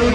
1,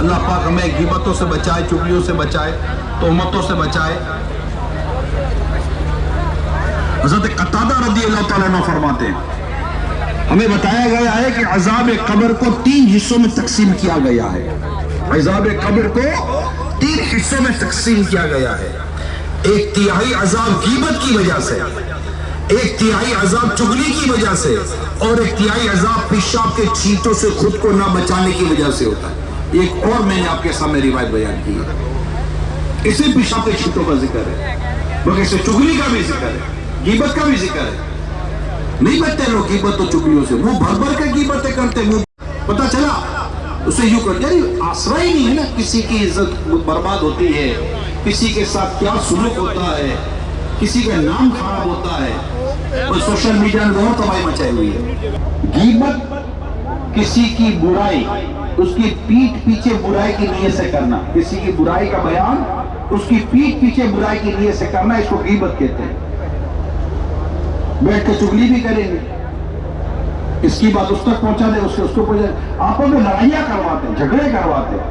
اللہ پاک ہمیں غیبتوں سے بچائے، چغلیوں سے بچائے، تہمتوں سے بچائے۔ حضرت قتادہ رضی اللہ تعالیٰ عنہ فرماتے ہیں ہمیں بتایا گیا ہے کہ عذاب قبر کو 3 حصوں میں تقسیم کیا گیا ہے۔ عذاب قبر کو 3 حصوں میں تقسیم کیا گیا ہے۔ 1/3 عذاب غیبت کی وجہ سے، 1/3 عذاب چغلی کی وجہ سے، اور 1/3 عذاب پیشاب کے چھینٹوں سے خود کو نہ بچانے کی وجہ سے ہوتا ہے۔ ایک اور میں نے آپ کے سامنے روایت بیان کی ہے، اسے پیشاب کے چھینٹوں کا ذکر ہے، بلکہ اسے چغلی کا بھی ذکر ہے، غیبت کا بھی ذکر ہے۔ نہیں بچتے لوگ غیبت و چغلیوں سے، وہ بھر بھر کے غیبتیں کرتے، وہ پتہ چلا اسے یوں کر، یعنی آسرا ہی نہیں ہے نا، کسی کی عزت برباد ہوتی ہے، کسی کے ساتھ کیا سلوک ہوتا ہے، کسی کا نام خراب ہوتا ہے، اور سوشل میڈیا نے بہت تباہی مچائی ہوئی ہے۔ غیبت کسی کی برائی، اس کی پیٹھ پیچھے برائی کی نیت سے کرنا، کسی کی برائی کا بیان اس کی پیٹھ پیچھے برائی کی نیت سے کرنا، اس کو غیبت کہتے ہیں۔ بیٹھ کے چغلی بھی کریں گے، اس کی بات اس تک پہنچا دے، اس کو پہنچا، آپس میں لڑائیاں کرواتے ہیں، جھگڑے کرواتے ہیں،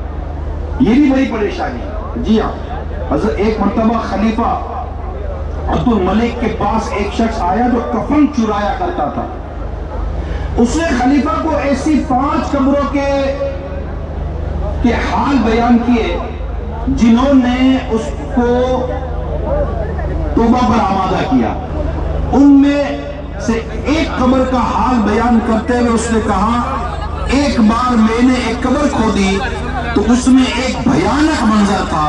یہ بھی بڑی پریشانی ہے۔ جی ہاں، حضرت ایک مرتبہ خلیفہ عبد الملک کے پاس ایک شخص آیا جو کفن چرایا کرتا تھا۔ اس نے خلیفہ کو ایسی 5 قبروں کے حال بیان کیے جنہوں نے اس کو توبہ پر آمادہ کیا۔ ان میں سے ایک قبر کا حال بیان کرتے ہوئے اس نے کہا، ایک بار میں نے ایک قبر کھودی تو اس میں ایک بھیانک منظر تھا،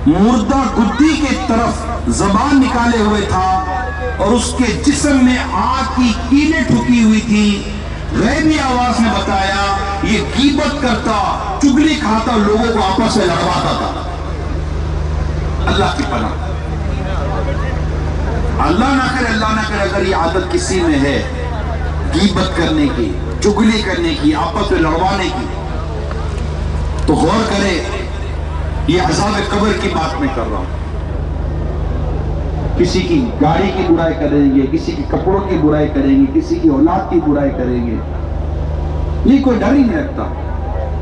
مردہ گدی کے طرف زبان نکالے ہوئے تھا اور اس کے جسم میں آگ کی کیلیں ٹھکی ہوئی تھی۔ غیبی آواز نے بتایا یہ غیبت کرتا، چغلی کھاتا، لوگوں کو آپس میں لڑواتا تھا۔ اللہ کی پناہ، اللہ نہ کرے اگر یہ عادت کسی میں ہے غیبت کرنے کی، چغلی کرنے کی، آپس میں لڑوانے کی، تو غور کرے یہ عذاب قبر کی بات میں کر رہا ہوں۔ کسی کی گاڑی کی برائی کریں گے، کسی کی کپڑوں کی برائی کریں گے، کسی کی اولاد کی برائی کریں گے، یہ کوئی ڈر ہی نہیں رکھتا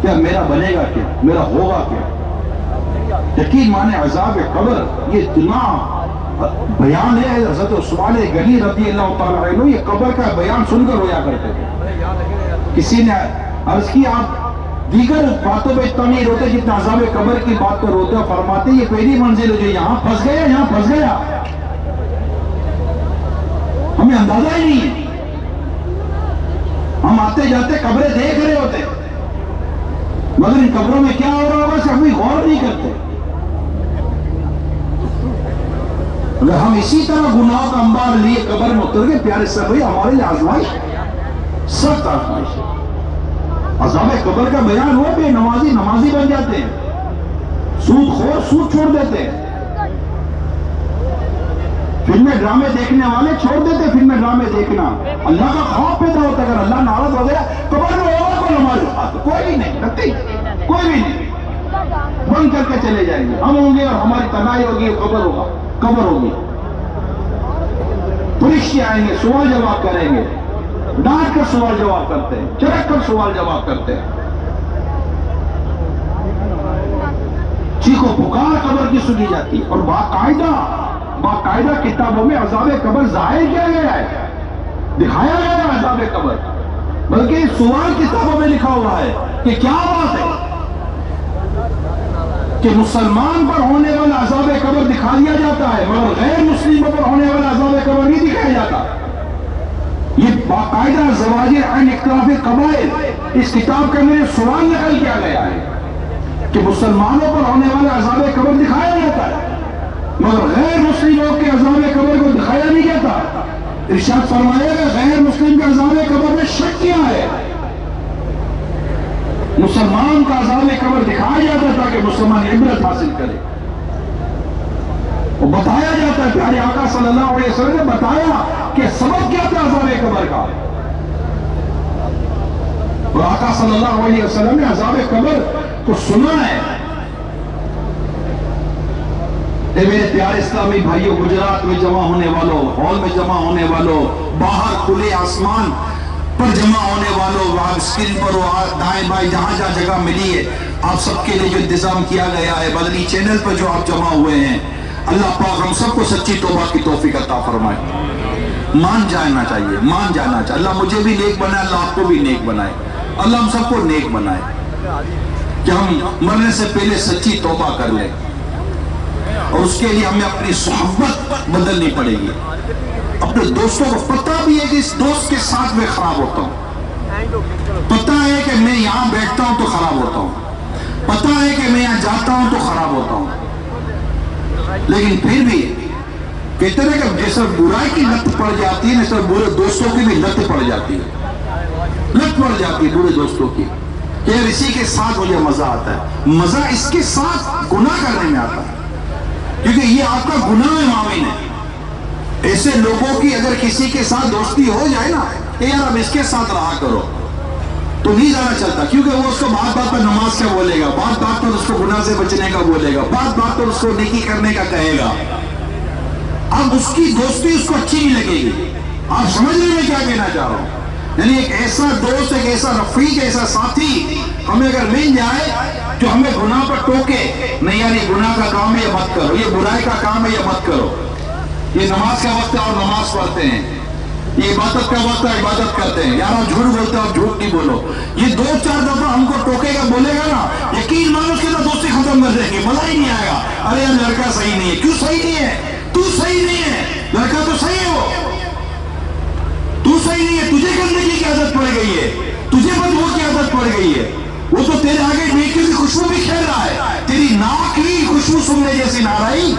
کیا میرا بنے گا، کیا میرا ہوگا، کیا یقین مانے عذاب قبر یہ اتنا بیان ہے۔ حضرت عثمان غنی رضی اللہ تعالیٰ عنہ یہ قبر کا بیان سن کر رویا کرتے تھے۔ کسی نے عرض کی آپ دیگر باتوں پہ اتنا نہیں روتے جتنا عذاب قبر کی بات پر روتے، اور فرماتے یہ پہلی منزل ہے جو یہاں پھنس گیا، یہاں پھنس گیا، ہمیں اندازہ ہی نہیں ہے۔ ہم آتے جاتے قبریں دیکھ رہے ہوتے مگر ان قبروں میں کیا ہو رہا ہوگا اسے ہم بھی غور نہیں کرتے۔ اگر ہم اسی طرح گناہ کا انبار لیے قبر میں اتر گئے، پیارے صاحب بھائی ہمارے لیے آزمائش، سخت آزمائش ہے۔ عذاب قبر کا بیان ہوا بے نمازی نمازی بن جاتے ہیں، سود خور سود چھوڑ دیتے ہیں، فلمیں ڈرامے دیکھنے والے چھوڑ دیتے فلمیں ڈرامے دیکھنا، اللہ کا خوف پیدا ہوتا ہے۔ اگر اللہ ناراض ہو گیا قبر میں اور کو نماز اٹھاتے، کوئی بھی نہیں کرتی، کوئی بھی نہیں، بند کر کے چلے جائیں گے، ہم ہوں گے اور ہماری تنہائی ہوگی، قبر ہوگا، قبر ہوگی، فرشتے آئیں گے، سوال جواب کریں گے، ڈانٹ کر سوال جواب کرتے ہیں، چڑک کر سوال جواب کرتے ہیں، چیخو پکار قبر کی سنی جاتی ہے، اور باقاعدہ کتابوں میں عذاب قبر ظاہر کیا گیا ہے، دکھایا گیا ہے عذاب قبر، بلکہ سوال کتابوں میں لکھا ہوا ہے کہ کیا بات ہے کہ مسلمان پر ہونے والا عذاب قبر دکھا دیا جاتا ہے مگر غیر مسلموں پر ہونے والا عذاب قبر نہیں دکھایا جاتا۔ یہ باقاعدہ زواجر عن اختلاف قبائل اس کتاب کے اندر سوال نقل کیا گیا ہے کہ مسلمانوں پر ہونے والا عذاب قبر دکھایا جاتا ہے مگر غیر مسلموں کے عذاب قبر کو دکھایا نہیں جاتا۔ ارشاد فرمایا کہ غیر مسلم کے عذاب قبر میں شک کیا ہے، مسلمان کا عذاب قبر دکھایا جاتا ہے تاکہ مسلمان عبرت حاصل کرے، وہ بتایا جاتا ہے۔ پیارے آقا صلی اللہ علیہ وسلم نے بتایا کہ سبب کیا تھا عذاب قبر کا، اور آقا صلی اللہ علیہ وسلم نے عذاب قبر کو سنا ہے۔ اے میرے پیارے اسلامی بھائیوں، گجرات میں جمع ہونے والوں، ہال میں جمع ہونے والوں، باہر کھلے آسمان پر جمع ہونے والوں، اسکرین پر دائیں بائیں جہاں جہاں جگہ ملی ہے، آپ سب کے لیے جو انتظام کیا گیا ہے مدنی چینل پر جو آپ جمع ہوئے ہیں، اللہ پاک ہم سب کو سچی توبہ کی توفیق عطا فرمائے۔ مان جانا چاہیے، مان جانا چاہیے۔ اللہ مجھے بھی نیک بنائے، اللہ آپ کو بھی نیک بنائے، اللہ ہم سب کو نیک بنائے کہ ہم مرنے سے پہلے سچی توبہ کر لیں، اور اس کے لیے ہمیں اپنی صحبت بدلنی پڑے گی۔ اپنے دوستوں کو پتہ بھی ہے کہ اس دوست کے ساتھ میں خراب ہوتا ہوں، پتہ ہے کہ میں یہاں بیٹھتا ہوں تو خراب ہوتا ہوں، پتہ ہے کہ میں یہاں جاتا ہوں تو خراب ہوتا ہوں، لیکن پھر بھی کہتے ہیں کہ جیسا برائی کی لت پڑ جاتی ہے ویسا برے دوستوں کی بھی لت پڑ جاتی ہے، لت پڑ جاتی ہے برے دوستوں کی، کہ یار اسی کے ساتھ مجھے مزہ آتا ہے۔ مزہ اس کے ساتھ گناہ کرنے میں آتا ہے، کیونکہ یہ آپ کا گناہ معاون ہے۔ ایسے لوگوں کی اگر کسی کے ساتھ دوستی ہو جائے نا کہ یار اب اس کے ساتھ رہا کرو، تو نہیں جانا چلتا، کیونکہ وہ اس کو بات بات پر نماز کا بولے گا، بات بات پر اس کو گناہ سے بچنے کا بولے گا، بات بات پر اس کو نیکی کرنے کا کہے گا۔ اب اس کی دوستی اس کو اچھی نہیں لگے گی۔ آپ سمجھ رہے میں کیا کہنا چاہ رہا ہوں؟ یعنی ایک ایسا دوست، ایک ایسا رفیق، ایسا ساتھی ہمیں اگر مل جائے جو ہمیں گناہ پر ٹوکے، نہیں یار یہ گناہ کا کام ہے یہ مت کرو، یہ برائی کا کام ہے یہ مت کرو، یہ نماز کا وقت ہے اور نماز پڑھتے ہیں، یہ عبادت کا وقت ہے عبادت کرتے ہیں، یار آپ جھوٹ بولتے ہیں آپ جھوٹ نہیں بولو، یہ 2-4 دفعہ ہم کو ٹوکے گا بولے گا نا، یقین مانو اس کے ساتھ دوستی ختم کر دیں گے، مزہ ہی نہیں آئے گا۔ ارے یار لڑکا صحیح نہیں ہے، کیوں صحیح نہیں ہے؟ تو صحیح نہیں ہے، لڑکا تو صحیح ہے، وہ تو صحیح نہیں ہے، تجھے گندگی کی عادت پڑ گئی ہے، تجھے بدبو کی عادت پڑ گئی ہے، وہ تو تیرے آگے نیکی کی خوشبو بھی کھیل رہا ہے، تیری ناک کی خوشبو سننے جیسی نہ رہی،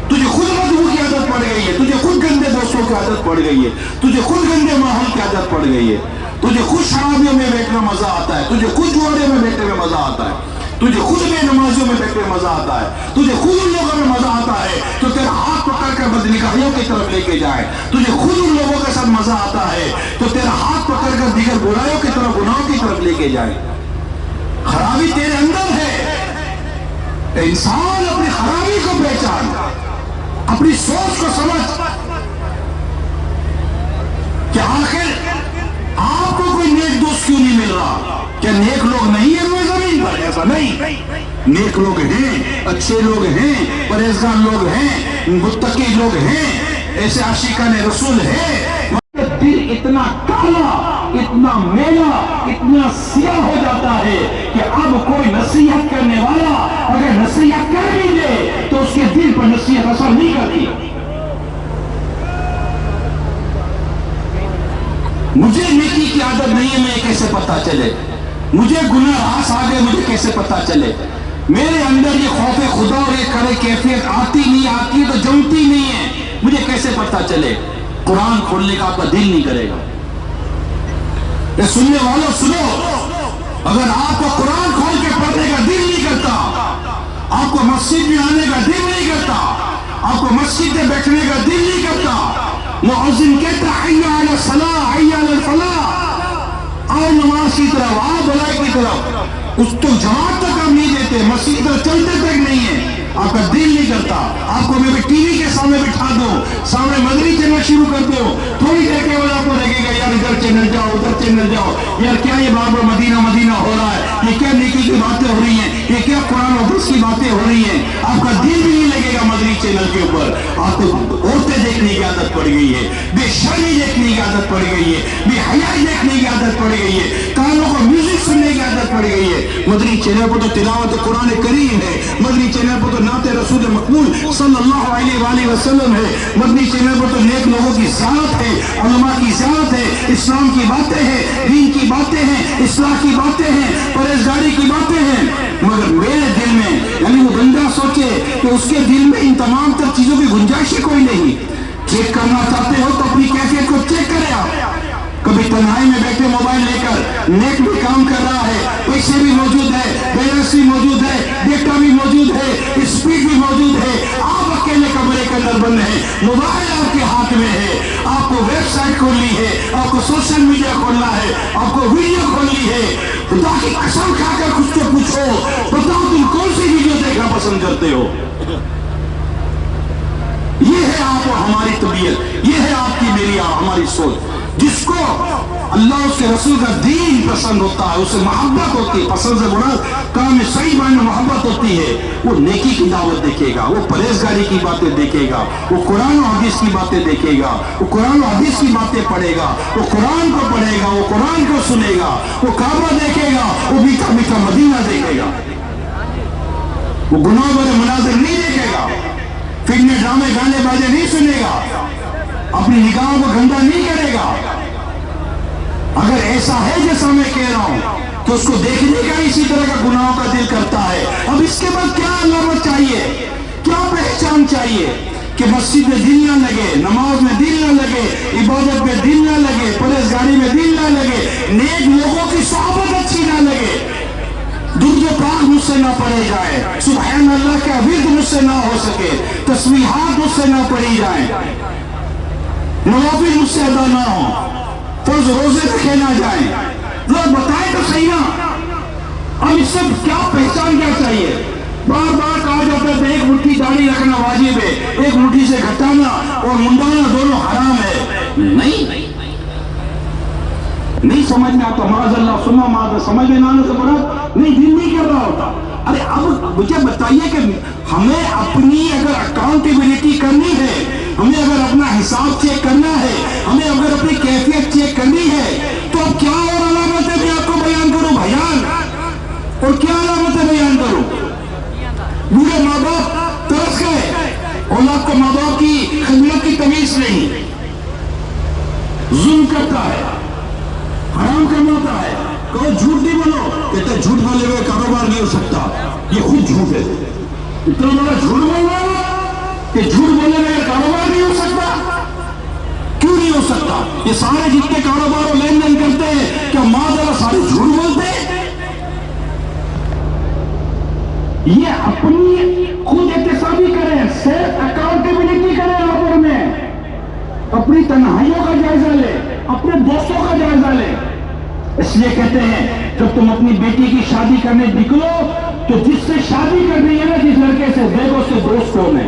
تجھے خود بدبو کی عادت پڑ گئی ہے، تجھے خود گندے دوستوں کی عادت پڑ گئی ہے، تجھے خود گندے ماحول کی عادت پڑ گئی ہے، تجھے خود شرابیوں میں بیٹھنا مزہ آتا ہے، تجھے خود جوڑے میں بیٹھنے میں مزہ آتا ہے، تجھے خود بے نمازیوں میں بیٹھنے میں مزہ آتا ہے، تجھے خود ان لوگوں میں مزہ آتا ہے تو تیرا ہاتھ پکڑ کر بدنگاہیوں کی طرف لے کے جائے، تجھے خود ان لوگوں کے ساتھ مزہ آتا ہے تو تیرا ہاتھ پکڑ کر دیگر برائیوں کی طرف، گناہوں کی طرف لے کے جائے۔ خرابی تیرے اندر ہے، انسان اپنی خرابی کو پہچان، اپنی سوچ کو سمجھ کہ آخر آپ کو کوئی نیک دوست کیوں نہیں مل رہا؟ کیا نیک لوگ نہیں ہیں روئے زمین پر؟ ایسا نہیں، نیک لوگ ہیں، اچھے لوگ ہیں، پرہیزگار لوگ ہیں، متقی لوگ ہیں، ایسے عاشقان رسول ہیں۔ دل اتنا کالا، اتنا میلا، اتنا سیاہ ہو جاتا ہے کہ اب کوئی نصیحت کرنے والا اگر نصیحت کر بھی دے تو اس کے دل پر نصیحت اثر نہیں کرتی۔ مجھے نیکی کی عادت نہیں ہے، میں کیسے پتہ چلے؟ مجھے گناہ راس آ گئے، مجھے کیسے پتہ چلے؟ میرے اندر یہ خوف خدا اور یہ کرے کیفیت آتی نہیں، آتی تو جمتی نہیں ہے، مجھے کیسے پتہ چلے؟ قرآن کھولنے کا آپ کا دل نہیں کرے گا۔ یہ سننے والوں سنو، اگر آپ کو قرآن کھول کے پڑھنے کا دل نہیں کرتا، آپ کو مسجد میں آنے کا دل نہیں کرتا، آپ کو مسجد میں بیٹھنے کا دل نہیں کرتا، مؤذن کہتا حی علی الصلاۃ حی علی الفلاح، آؤ نماز کی طرف، آؤ بھلائی کی طرف، اس تو جماعت تک آپ نہیں دیتے، مسجد کی طرف چلتے تک نہیں ہے، آپ کا دل نہیں کرتا۔ آپ کو میں ٹی وی کے سامنے بٹھا دو، سامنے مدنی چینل شروع کر دو، تھوڑی دیر کے بعد آپ کو لگے گا یار ادھر چینل جاؤ ادھر چینل جاؤ، یار کیا یہ بار بار مدینہ مدینہ ہو رہا ہے، یہ کیا نیکی کی باتیں ہو رہی ہیں، یہ کیا قرآن و حدیث کی باتیں ہو رہی ہیں، آپ کا دل بھی نہیں لگے گا مدنی چینل کے اوپر۔ آپ کو عورتیں دیکھنے کی عادت پڑ گئی ہے، بے شرمی دیکھنے کی عادت پڑ گئی ہے، بے حیائی دیکھنے کی عادت پڑ گئی ہے، کانوں کو میوزک سننے کی عادت پڑ گئی ہے۔ مدنی چینل پر تو تلاوت قرآن کریم ہے، مدنی چینل پر تو نعت رسول مقبول صلی اللہ علیہ وآلہ وسلم ہے، مدنی چینل پر تو نیک لوگوں کی زیارت ہے، علماء کی زیارت ہے، اسلام کی باتیں ہیں، دین کی باتیں ہیں، اصلاح کی باتیں ہیں، پرہیزگاری کی باتیں ہیں، مگر میرے دل میں یعنی وہ بندہ سوچے کہ اس کے دل میں ان تمام تر چیزوں کی گنجائش ہی کوئی نہیں۔ چیک کرنا چاہتے ہو تو اپنی کیفیت کو چیک کریں۔ آپ کبھی تنہائی میں بیٹھے موبائل لے کر نیٹ بھی کام کر رہا ہے، پیسے بھی موجود ہے، بیلنس بھی موجود ہے، ڈیٹا بھی موجود ہے، اسپیڈ بھی موجود ہے، آپ اکیلے کمرے کے اندر بند ہیں، موبائل آپ کے ہاتھ میں ہے، آپ کو ویب سائٹ کھولنی ہے، آپ کو سوشل میڈیا کھولنا ہے، آپ کو ویڈیو کھولنی ہے، خدا کی قسم کھا کر کچھ تو پوچھو، بتاؤ تم کون سی ویڈیو دیکھنا پسند کرتے ہو؟ یہ ہے آپ اور ہماری طبیعت، یہ ہے آپ کی میری ہماری سوچ۔ جس کو اللہ اس کے رسول کا دین پسند ہوتا ہے، اسے محبت ہوتی ہے، پسند سے مراد کام صحیح معنی میں محبت ہوتی ہے، وہ نیکی کی دعوت دیکھے گا، وہ پرہیزگاری کی باتیں دیکھے گا، وہ قرآن و حدیث کی باتیں دیکھے گا، وہ قرآن و حدیث کی باتیں پڑھے گا، وہ قرآن کو پڑھے گا، وہ قرآن کو سنے گا، وہ کعبہ دیکھے گا، وہ میٹھا میٹھا مدینہ دیکھے گا، وہ گناہ بھرے مناظر نہیں دیکھے گا، فلمیں ڈرامے گانے بازے نہیں سنے گا، اپنی نگاہوں کو گندا نہیں کرے گا۔ اگر ایسا ہے جیسا میں کہہ رہا ہوں تو اس کو دیکھنے کا اسی طرح کا گناہوں کا دل کرتا ہے۔ اب اس کے بعد کیا علامت چاہیے، کیا پہچان چاہیے کہ مسجد میں دل نہ لگے، نماز میں دل نہ لگے، عبادت میں دل نہ لگے، پرہیزگاری میں دل نہ لگے، نیک لوگوں کی صحبت اچھی نہ لگے، درود پاک مجھ سے نہ پڑھے جائے، سبحان اللہ کا ورد مجھ سے نہ ہو سکے، تسبیحات مجھ سے نہ پڑھی جائیں، نوافل مجھ سے ادا نہ ہوں، فرض روزے رکھے نہ جائیں۔ ذرا بتائیں تو صحیح نا، اب اس سے کیا پہچان کیا چاہیے؟ بار بار کہا جاتا ہے ایک مٹھی داڑھی رکھنا واجب ہے، ایک مٹھی سے گھٹانا اور منڈانا دونوں حرام ہے۔ نہیں سمجھ میں آتا، معاذ اللہ سننا معاذ، سمجھ میں نہ آنے سے مراد نہیں، دل نہیں کر رہا ہوتا۔ ارے اب مجھے بتائیے کہ ہمیں اپنی اگر اکاؤنٹیبلٹی کرنی ہے، ہمیں اگر اپنا حساب چیک کرنا ہے، ہمیں اگر اپنی کیفیت چیک کرنی ہے، تو اب کیا اور علامتیں میں آپ کو بیان کروں بھائیان، اور کیا علامتیں بیان کروں؟ بوڑھے ماں باپ ترس گئے، اولاد کو ماں باپ کی خدمت کی تمیز نہیں، ظلم کرتا ہے، حرام کماتا ہے، کہو جھوٹ نہیں بولو، کہتے ہیں جھوٹ بولے ہوئے کاروبار نہیں ہو سکتا، یہ خود جھوٹ ہے، اتنا بڑا جھوٹ بول رہا ہے کہ جھوٹ بولے ہوئے کاروبار نہیں ہو سکتا، کیوں نہیں ہو سکتا؟ یہ سارے جتنے کاروبار اور لین دین کرتے ہیں کیا ماں ذرا سارے جھوٹ بولتے ہیں؟ یہ اپنی خود احتسابی کریں، سیلف اکاؤنٹیبلٹی کریں، آپر میں اپنی تنہائیوں کا جائزہ لے، اپنے دوستوں کا جائزہ لے۔ اس لیے کہتے ہیں جب تم اپنی بیٹی کی شادی کرنے نکلو تو جس سے شادی کرنی ہے نا، جس لڑکے سے، دیکھو اس کے دوست کون ہے۔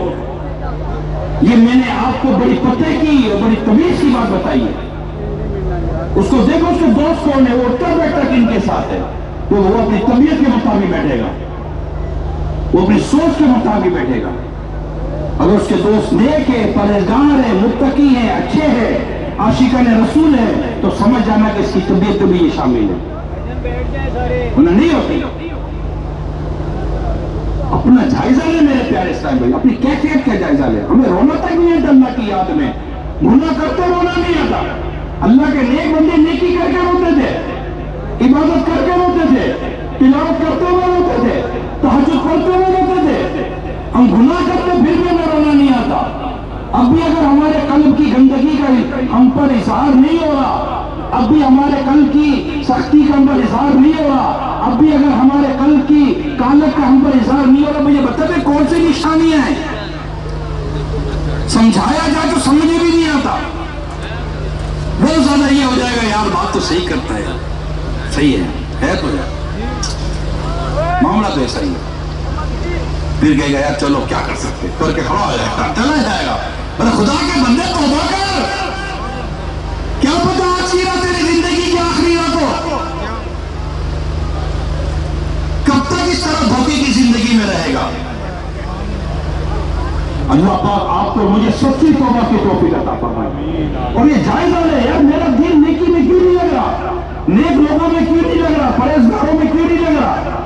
یہ میں نے آپ کو بڑی پتہ کی اور بڑی تمیز کی بات بتائی ہے، اس کو دیکھو اس کے دوست کون ہے، وہ اٹھتا بیٹھتا کن کے ساتھ ہے، تو وہ اپنی طبیعت کے مطابق بیٹھے گا، وہ اپنی سوچ کے مطابق بیٹھے گا۔ اگر اس کے دوست نیک ہے، پرہیزگار ہے، متقی ہے، اچھے ہیں، عاشقان رسول ہے، تو سمجھ جانا کہ اس کی طبیعت بھی یہ شامل ہے، انہیں نہیں ہوتی۔ اپنا جائزہ لے میرے پیارے اسلام بھائی، اپنی کیفیت کا جائزہ لے۔ ہمیں رونا تک نہیں ہے اللہ کی یاد میں، گناہ کرتے رونا نہیں آتا۔ اللہ کے نیک بندے نیکی کر کے روتے تھے، عبادت کر کے روتے تھے، تلاوت کرتے ہوئے روتے تھے، تہجد پڑھتے ہوئے روتے تھے۔ ہم گناہ کرتے پھر بھی ہمیں رونا نہیں آتا۔ اب بھی اگر ہمارے قلب کی گندگی کا ہم پر اظہار نہیں ہو رہا، اب بھی ہمارے قلب کی سختی کا ہم پر اظہار نہیں ہو رہا، اب بھی اگر ہمارے قلب کی کالک کا ہم پر اظہار نہیں ہو رہا، مجھے بتائیں کون سی نشانیاں ہیں؟ سمجھایا جائے تو سمجھے بھی نہیں آتا، بہت زیادہ یہ ہو جائے گا یار بات تو صحیح کرتا ہے، یار صحیح ہے تو یار معاملہ تو ایسا ہی ہے، پھر کہے گا یار چلو کیا کر سکتے، کر کے کھڑا ہو جائے گا، چلا جائے گا۔ ارے خدا کے بندے توبہ کر، کیا پتہ آج کی رات تیری زندگی کی آخری رات ہو، کب تک اس طرح دھوکے کی زندگی میں رہے گا؟ اللہ پاک آپ کو مجھے سچی توبہ کی توفیق عطا فرمائے، اور یہ جائزہ لے یار میرا دل نیکی میں کیوں نہیں لگ رہا، نیک لوگوں میں کیوں نہیں لگ رہا، پرہیزگاروں میں کیوں نہیں لگ رہا،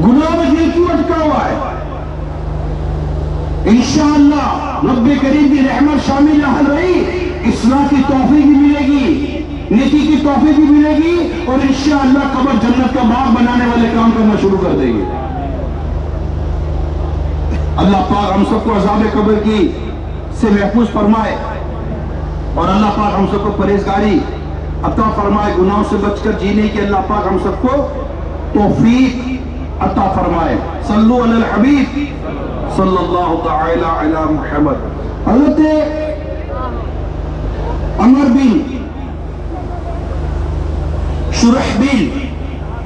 گناہ میں دل کیوں اٹکا ہوا ہے؟ انشاءاللہ رب کریم کی رحمت شامل نہ رہی، اصلاح کی توفیق بھی ملے گی، نیکی کی توفیق بھی ملے گی، اور انشاءاللہ قبر جنت کا باغ بنانے والے کام کرنا شروع کر دیں گے۔ اللہ پاک ہم سب کو عذاب قبر کی سے محفوظ فرمائے، اور اللہ پاک ہم سب کو پرہیزگاری عطا فرمائے، گناہوں سے بچ کر جینے کی اللہ پاک ہم سب کو توفیق عطا فرمائے۔ صلو علی الحبیب صلی اللہ تعالی علی محمد۔ حضرت عمر بن شرحبیل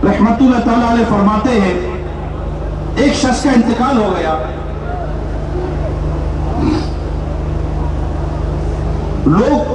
رحمت اللہ تعالی علیہ فرماتے ہیں ایک شخص کا انتقال ہو گیا، لوگ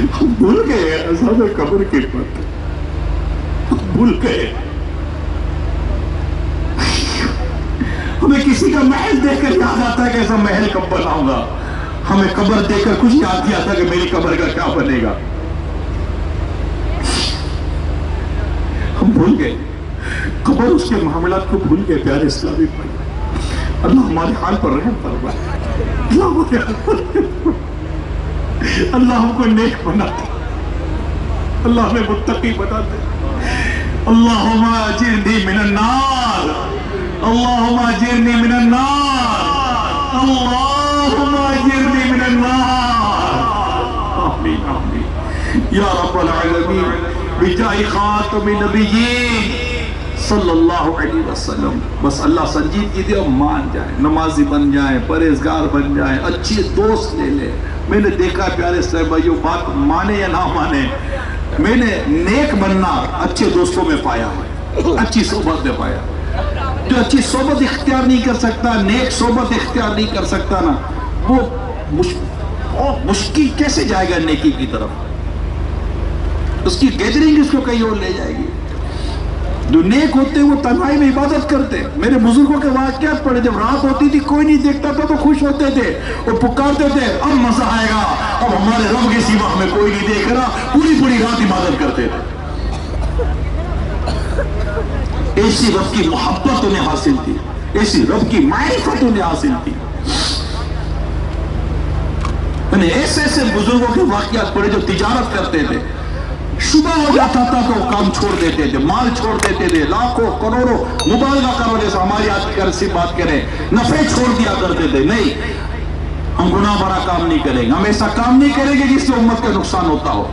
ہم بھول گئے عذاب قبر کی بات، ہم بھول گئے. ہمیں کسی کا محل دیکھ کر یاد آتا ہے کہ ایسا محل کب بناؤں گا. ہمیں قبر دیکھ کر کچھ یاد نہیں آتا کہ میری قبر کا کیا بنے گا. ہم بھول گئے قبر، اس کے معاملات کو بھول گئے. پیارے اسلامی بھائی، اللہ ہمارے حال پر رحم فرمائے. اللہ ہم کو نیک بنا دے، اللہ ہمیں متقی بنا دے. اللہم اجرنی من النار، اللہم اجرنی من النار، اللہم اجرنی من النار. آمین آمین یا رب العالمین بجاہ خاتم النبیین صلی اللہ علیہ وسلم. بس اللہ سنجیدگی دے اور مان جائیں، نمازی بن جائیں، پرہیزگار بن جائیں، اچھے دوست لے لیں. میں نے دیکھا پیارے اسلام بھائیو، بات مانے یا نہ مانے، میں نے نیک بننا اچھے دوستوں میں پایا ہے، اچھی صحبت میں پایا. جو اچھی صحبت اختیار نہیں کر سکتا، نیک صحبت اختیار نہیں کر سکتا نا، وہ مشکل کیسے جائے گا نیکی کی طرف. اس کی گیدرنگ اس کو کہیں اور لے جائے گی. جو نیک ہوتے وہ تنہائی میں عبادت کرتے. میرے بزرگوں کے واقعات پڑھے، جب رات ہوتی تھی کوئی نہیں دیکھتا تھا تو خوش ہوتے تھے اور پکارتے تھے اب مزہ آئے گا، اب ہمارے رب کے سوا ہمیں کوئی نہیں دیکھ رہا. پوری رات عبادت کرتے تھے. ایسی رب کی محبت انہیں حاصل تھی، ایسی رب کی معرفت انہیں حاصل تھی. میں نے ایسے بزرگوں کے واقعات پڑھے جو تجارت کرتے تھے. صبح ہو جاتا تھا تو کام چھوڑ دیتے تھے، مال چھوڑ دیتے تھے، لاکھوں کروڑوں، مبالغہ کرو جیسا ہماری آج کی کرنسی بات کریں، نفع چھوڑ دیا کرتے تھے. نہیں، ہم گناہ بھرا کام نہیں کریں گے، ہم ایسا کام نہیں کریں گے جس سے امت کا نقصان ہوتا ہو.